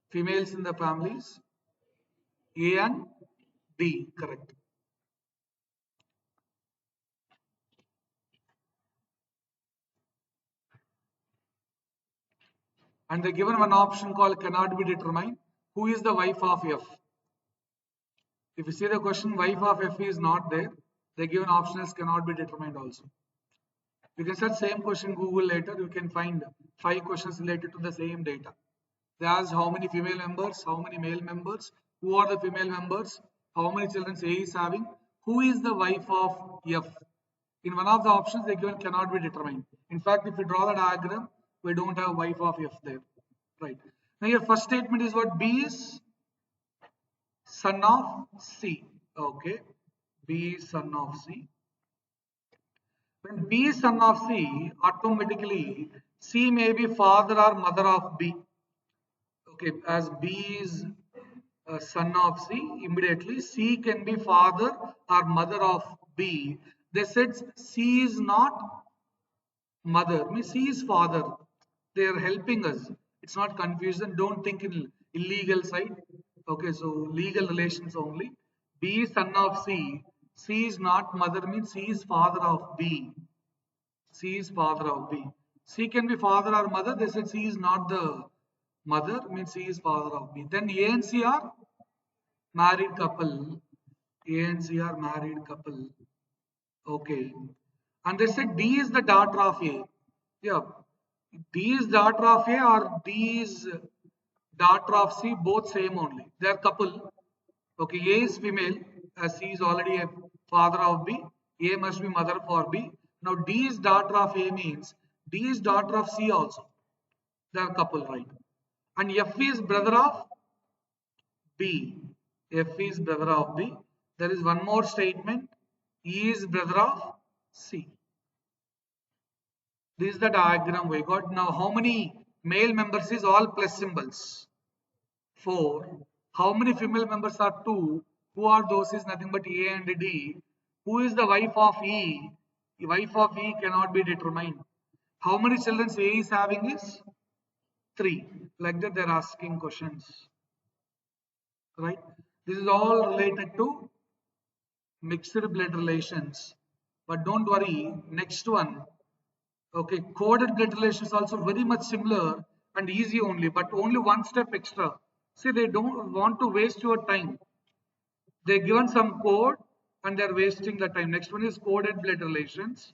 Females in the families A and B, correct. And they given one option called cannot be determined. Who is the wife of F? If you see the question, wife of F is not there. They given options cannot be determined also. You can search same question Google later. You can find 5 questions related to the same data. They asked how many female members, how many male members, who are the female members, How many children A is having? Who is the wife of F? In one of the options, they given cannot be determined. In fact, if we draw the diagram, we don't have wife of F there. Right. Now, your first statement is what? B is son of C. Okay. B is son of C. When B is son of C, automatically C may be father or mother of B. Okay, as B is son of C, immediately C can be father or mother of B. They said C is not mother, means C is father. They are helping us. It's not confusion. Don't think in illegal side. Okay, so legal relations only. B is son of C. C is not mother, means C is father of B. C is father of B. C can be father or mother. They said C is not the mother, means C is father of B. Then A and C are married couple. A and C are married couple. Okay. And they said D is the daughter of A. Yeah. D is daughter of A or D is daughter of C, both same only. They are couple. Okay, A is female, as C is already a father of B. A must be mother for B. Now D is daughter of A means D is daughter of C also. They are couple, right? And F is brother of B. F is brother of B. There is one more statement. E is brother of C. This is the diagram we got. Now, how many male members is all plus symbols? 4. How many female members are 2? Who are those is nothing but A and D. Who is the wife of E? The wife of E cannot be determined. How many children A is having is 3. Like that they are asking questions. Right? This is all related to mixed blood relations. But don't worry, next one. Okay, coded blood relations also very much similar and easy only, but only one step extra. See, they don't want to waste your time. They given some code and they're wasting the time. Next one is coded blood relations.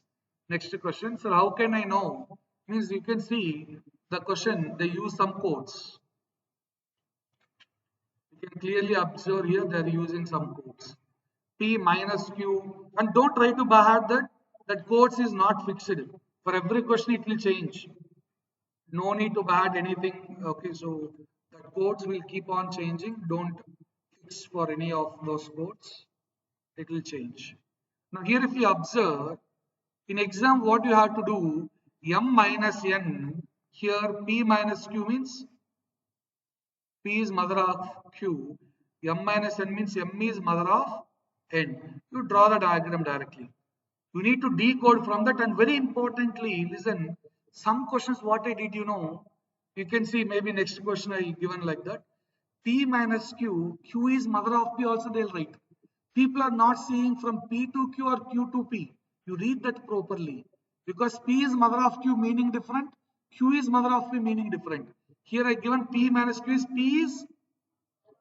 Next question, sir, how can I know? Means you can see the question, they use some codes. You can clearly observe here they're using some codes. P minus Q, and don't try to bahad that codes is not fixed. For every question it will change. No need to add anything. Okay, so the codes will keep on changing. Don't fix for any of those codes. It will change. Now here if you observe, in exam what you have to do, m minus n, here p minus q means p is mother of q, m minus n means m is mother of n. You draw the diagram directly. You need to decode from that, and very importantly, listen, some questions what I did, you can see maybe next question I given like that. P minus Q, Q is mother of P also they'll write. People are not seeing from P to Q or Q to P. You read that properly. Because P is mother of Q meaning different, Q is mother of P meaning different. Here I given P minus Q is P is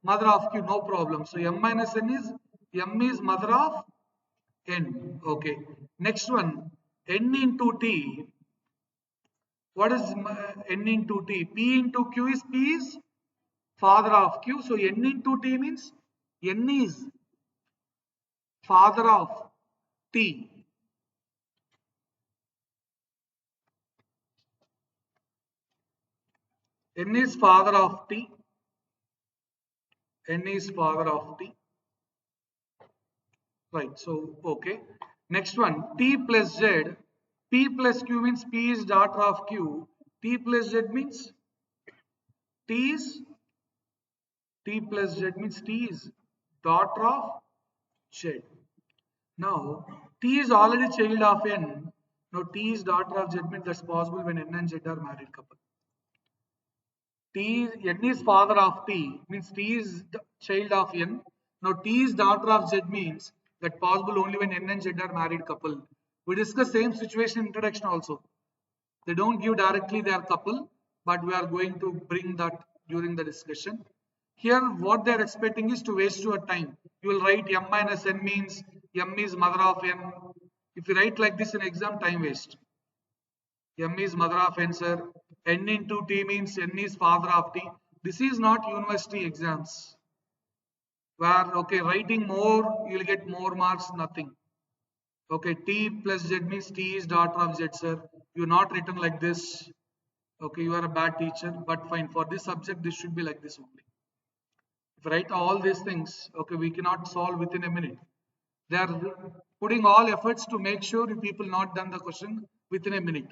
mother of Q, no problem. So M minus N is M is mother of N. Okay. Next one, N into T. What is N into T? P into Q is P is father of Q. So N into T means N is father of T. N is father of T. N is father of T. Right. So, okay. Next one, T plus Z. P plus Q means P is daughter of Q. T plus Z means T is T plus Z means T is daughter of Z. Now, T is already child of N. Now, T is daughter of Z means that's possible when N and Z are married couple. N is father of T means T is the child of N. Now, T is daughter of Z means that possible only when N and Z are married couple. We discuss same situation in introduction also. They don't give directly their couple, but we are going to bring that during the discussion. Here, what they are expecting is to waste your time. You will write M minus N means M is mother of N. If you write like this in exam, time waste. M is mother of N, sir. N into T means N is father of T. This is not university exams. Where, okay, writing more, you'll get more marks, nothing. Okay, T plus Z means T is daughter of Z, sir. You're not written like this. Okay, you are a bad teacher, but fine. For this subject, this should be like this only. If you write all these things, okay, we cannot solve within a minute. They are putting all efforts to make sure you people not done the question within a minute.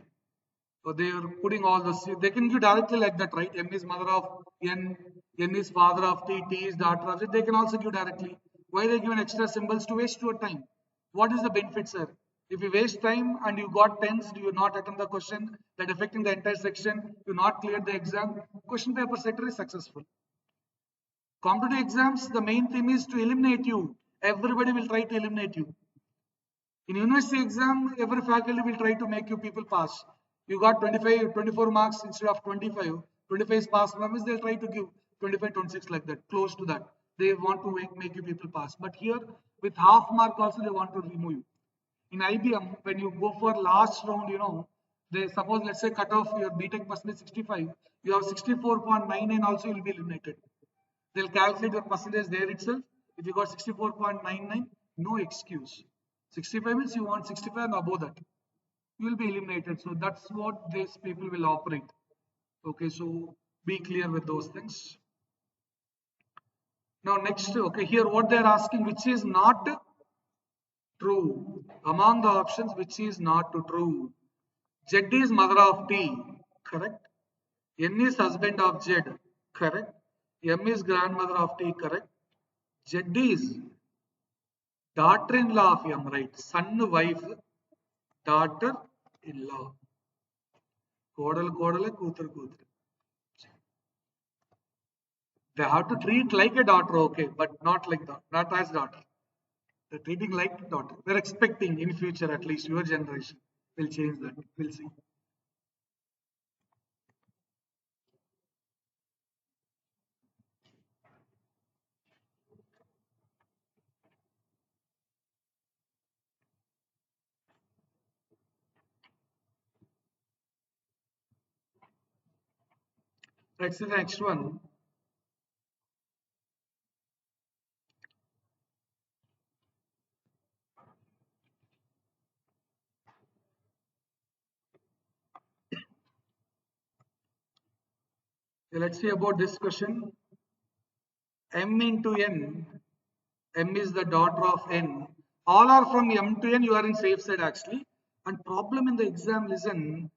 So they are putting all this. They can give directly like that, right? M is mother of N, N is father of T, T is daughter of Z. They can also give directly. Why they given extra symbols to waste your time? What is the benefit, sir? If you waste time and you got tens, you not attend the question, that affecting the entire section, you not cleared the exam, question paper setter is successful. Competitive exams, the main theme is to eliminate you. Everybody will try to eliminate you. In university exam, every faculty will try to make you people pass. You got 25, 24 marks instead of 25. 25 is pass means they'll try to give 25, 26 like that, close to that. They want to make you people pass. But here, with half mark also, they want to remove you. In IBM, when you go for last round, they suppose, let's say, cut off your BTech percentage 65, you have 64.99 also, you will be eliminated. They'll calculate your percentage there itself. If you got 64.99, no excuse. 65 means you want 65 and above that. You will be eliminated. So that's what these people will operate. Okay, so be clear with those things. Now next, okay, here what they're asking, which is not true. Among the options, which is not true. Z is mother of T, correct? N is husband of Z, correct? M is grandmother of T, correct? Z is daughter-in-law of M, right? Son, wife, daughter-in-law. Kodal, kodal, kuthar, kuthar. They have to treat like a daughter, okay, but not like that, not as daughter. They're treating like daughter. They're expecting in future, at least your generation will change that. We'll see. Let's see the next one. Let's see about this question. M into N. M is the daughter of N. All are from M to N. You are in safe side actually. And problem in the exam, listen.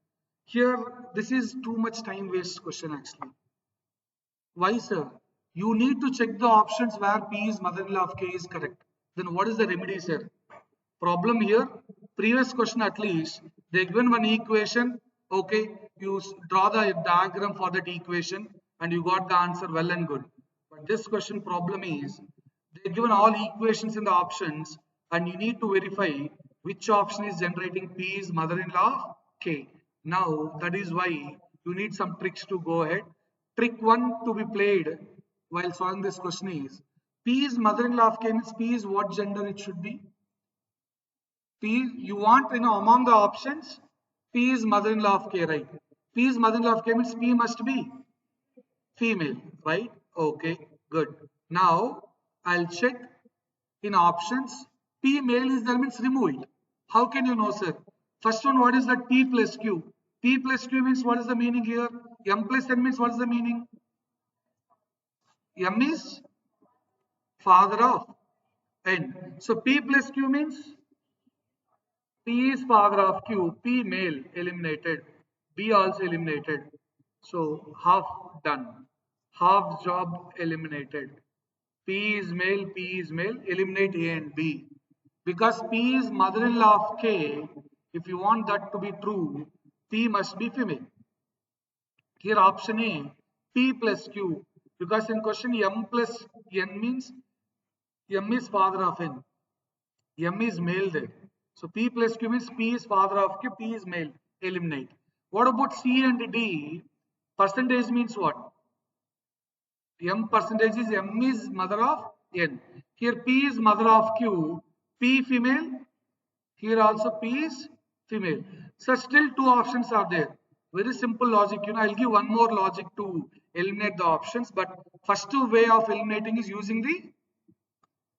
Here, this is too much time waste question actually. Why, sir? You need to check the options where P is mother-in-law of K is correct. Then what is the remedy, sir? Problem here, previous question at least, they given one equation, okay, you draw the diagram for that equation and you got the answer, well and good. But this question problem is, they given all equations in the options and you need to verify which option is generating P is mother-in-law K. Now that is why you need some tricks to go ahead. Trick one to be played while solving this question is, P is mother-in-law of K means P is what gender it should be? P, you want, among the options, P is mother-in-law of K, right? P is mother-in-law of K means P must be female, right? Okay, good. Now, I'll check in options. P male is there means remove it. How can you know, sir? First one, what is that P plus Q? P plus Q means what is the meaning here? M plus N means what is the meaning? M is father of N. So P plus Q means P is father of Q, P male eliminated, B also eliminated. So half done, half job eliminated. P is male, eliminate A and B. Because P is mother-in-law of K, if you want that to be true, P must be female. Here option A, P plus Q. Because in question M plus N means M is father of N. M is male there. So P plus Q means P is father of Q, P is male. Eliminate. What about C and D? Percentage means what? M percentage is M is mother of N. Here P is mother of Q, P female. Here also P is female. So still two options are there. Very simple logic. I'll give one more logic to eliminate the options. But first way of eliminating is using the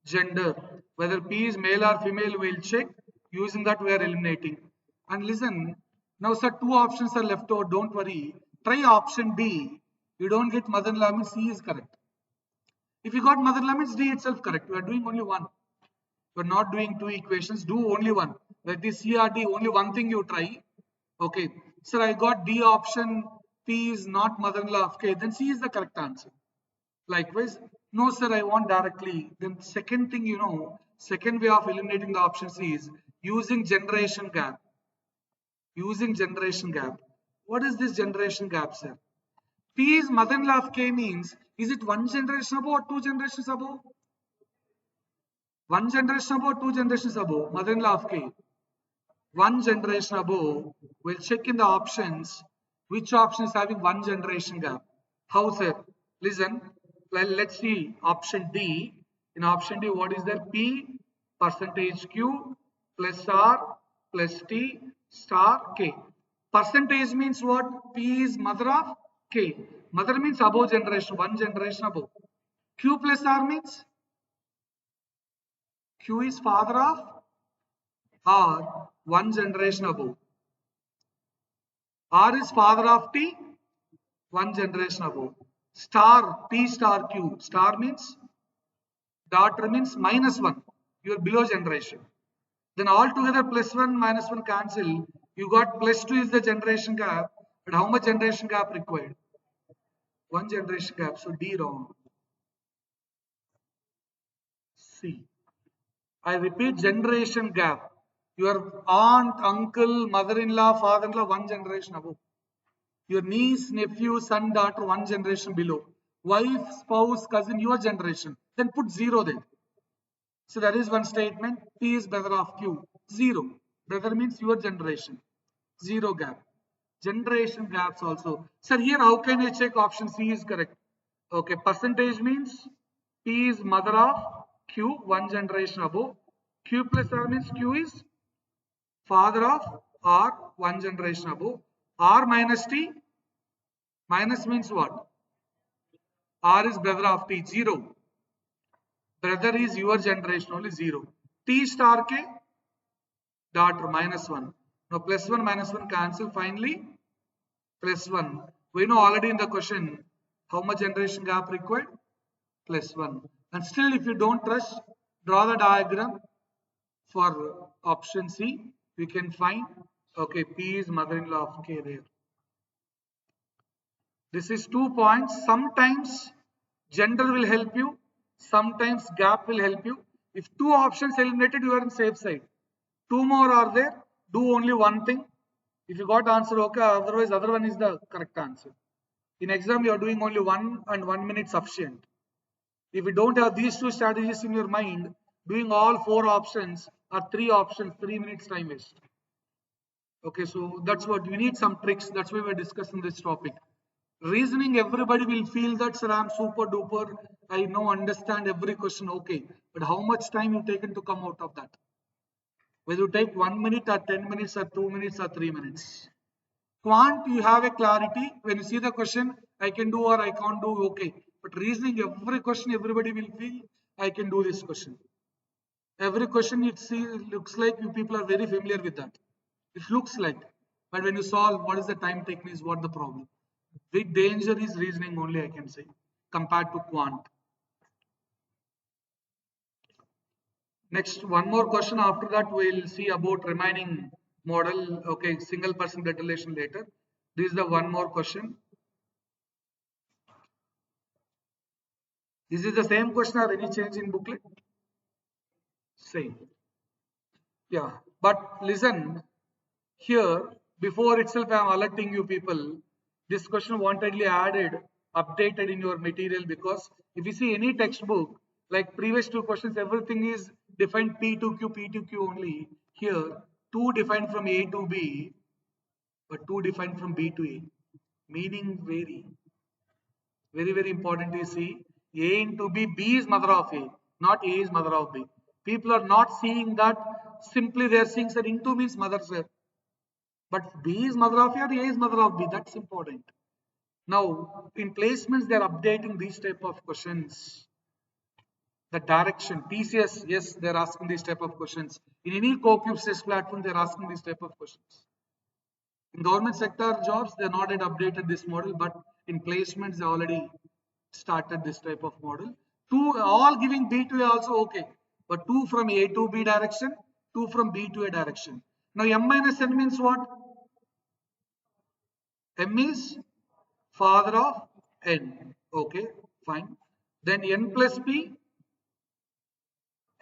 gender, whether P is male or female, we'll check. Using that, we are eliminating. And listen, now, sir, two options are left over. Don't worry. Try option D. You don't get mother-in-law, means C is correct. If you got mother-in-law, means D itself correct. We are doing only one. We're not doing two equations. Do only one. That is C or D. Only one thing you try. Okay. Sir, I got D option. P is not mother-in-law. Okay. Then C is the correct answer. Likewise, no, sir, I want directly. Then second thing, second way of eliminating the option C is using generation gap. Using generation gap. What is this generation gap, sir? P is mother-in-law of K means, is it one generation above or two generations above? One generation above, two generations above, mother-in-law of K. One generation above, we'll check in the options, which option is having one generation gap. How, sir? Listen, let's see option D. In option D, what is there? P percentage Q plus R plus T star K. Percentage means what? P is mother of K. Mother means above generation, one generation above. Q plus R means Q is father of R, one generation above. R is father of T, one generation above. Star, T star Q. Star means, daughter means minus one. You are below generation. Then all together plus one, minus one cancel. You got plus two is the generation gap. But how much generation gap required? One generation gap. So D wrong. C. I repeat, generation gap. Your aunt, uncle, mother-in-law, father-in-law, one generation above. Your niece, nephew, son, daughter, one generation below. Wife, spouse, cousin, your generation. Then put zero there. So that is one statement. P is brother of Q. Zero. Brother means your generation. Zero gap. Generation gaps also. Sir, here how can I check option C is correct? Okay, percentage means P is mother of Q, one generation above. Q plus R means Q is father of R, one generation above. R minus T, minus means what? R is brother of T, zero. Brother is your generation, only zero. T star K, daughter, minus one. Now plus one, minus one cancel. Finally, plus one. We know already in the question how much generation gap required? Plus one. And still, if you don't trust, draw the diagram for option C. We can find, okay, P is mother-in-law of K there. This is 2 points. Sometimes gender will help you. Sometimes gap will help you. If two options eliminated, you are in safe side. Two more are there. Do only one thing. If you got answer, okay. Otherwise, other one is the correct answer. In exam, you are doing only 1 and 1 minute sufficient. If you don't have these two strategies in your mind, doing all four options or three options, 3 minutes time waste. Okay, so that's what we need, some tricks. That's why we're discussing this topic. Reasoning, everybody will feel that, sir, I'm super duper. I know, understand every question. Okay, but how much time you taken to come out of that? Whether you take 1 minute or 10 minutes or 2 minutes or 3 minutes. Quant, you have a clarity. When you see the question, I can do or I can't do, okay. But reasoning, every question, everybody will feel, I can do this question. Every question, it looks like you people are very familiar with that. It looks like. But when you solve, what is the time taken is what the problem. Big danger is reasoning only, I can say, compared to quant. Next, one more question. After that, we'll see about remaining model. Okay, single person blood relation later. This is the one more question. This is the same question or any change in booklet? Same. Yeah, but listen, here, before itself I am alerting you people, this question wantedly added, updated in your material, because if you see any textbook, like previous two questions, everything is defined P to Q, P to Q only. Here, two defined from A to B, but two defined from B to A. Meaning vary. Very, very important to see. A into B, B is mother of A, not A is mother of B. People are not seeing that. Simply they are seeing that into means mother, sir. But B is mother of A or A is mother of B. That's important. Now, in placements, they are updating these type of questions. The direction, TCS, yes, they're asking these type of questions. In any CoCube test platform, they're asking these type of questions. In government sector jobs, they're not yet updated this model, but in placements, they already started this type of model. Two, all giving B to A also okay, but two from A to B direction, two from B to A direction. Now M minus N means what? M is father of N. Okay, fine. Then N plus P,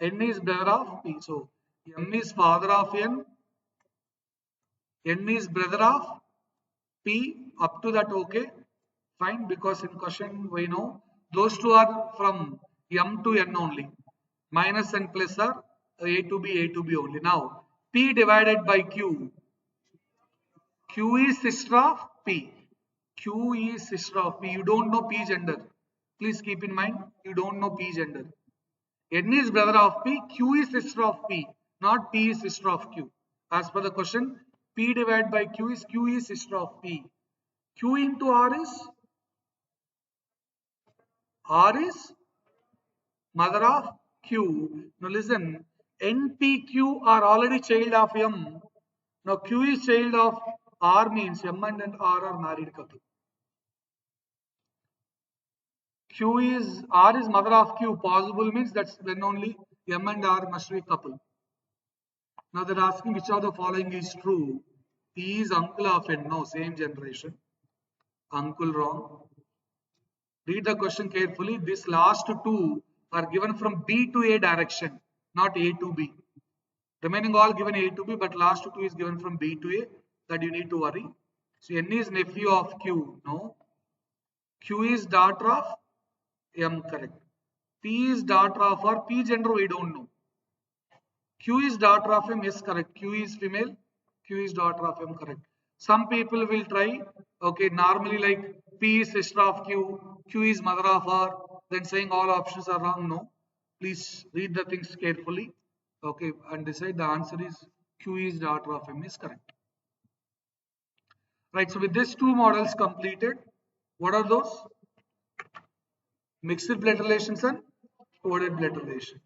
N is brother of P. So M is father of N, N is brother of P, up to that okay. Fine, because in question we know those two are from M to N only. Minus and plus are A to B only. Now P divided by Q. Q is sister of P. Q is sister of P. You don't know P gender. Please keep in mind, you don't know P gender. N is brother of P. Q is sister of P. Not P is sister of Q. As per the question, P divided by Q is sister of P. Q into R is mother of Q. Now listen, N, P, Q are already child of M. Now Q is child of R means M and R are married couple. Q is R is mother of Q. Possible means that's then only M and R must be couple. Now they're asking which of the following is true. P is uncle of N. No, same generation. Uncle wrong. Read the question carefully. This last two are given from B to A direction, not A to B. Remaining all given A to B, but last two is given from B to A. That you need to worry. So N is nephew of Q. No. Q is daughter of M. Correct. P is daughter of or P gender we don't know. Q is daughter of M is correct. Q is female. Q is daughter of M correct. Some people will try. Okay, normally like P is sister of Q. Q is mother of R. Then saying all options are wrong. No. Please read the things carefully. Okay, and decide the answer is Q is daughter of M is correct. Right. So with these two models completed, what are those? Mixed blood relations and coded blood relation.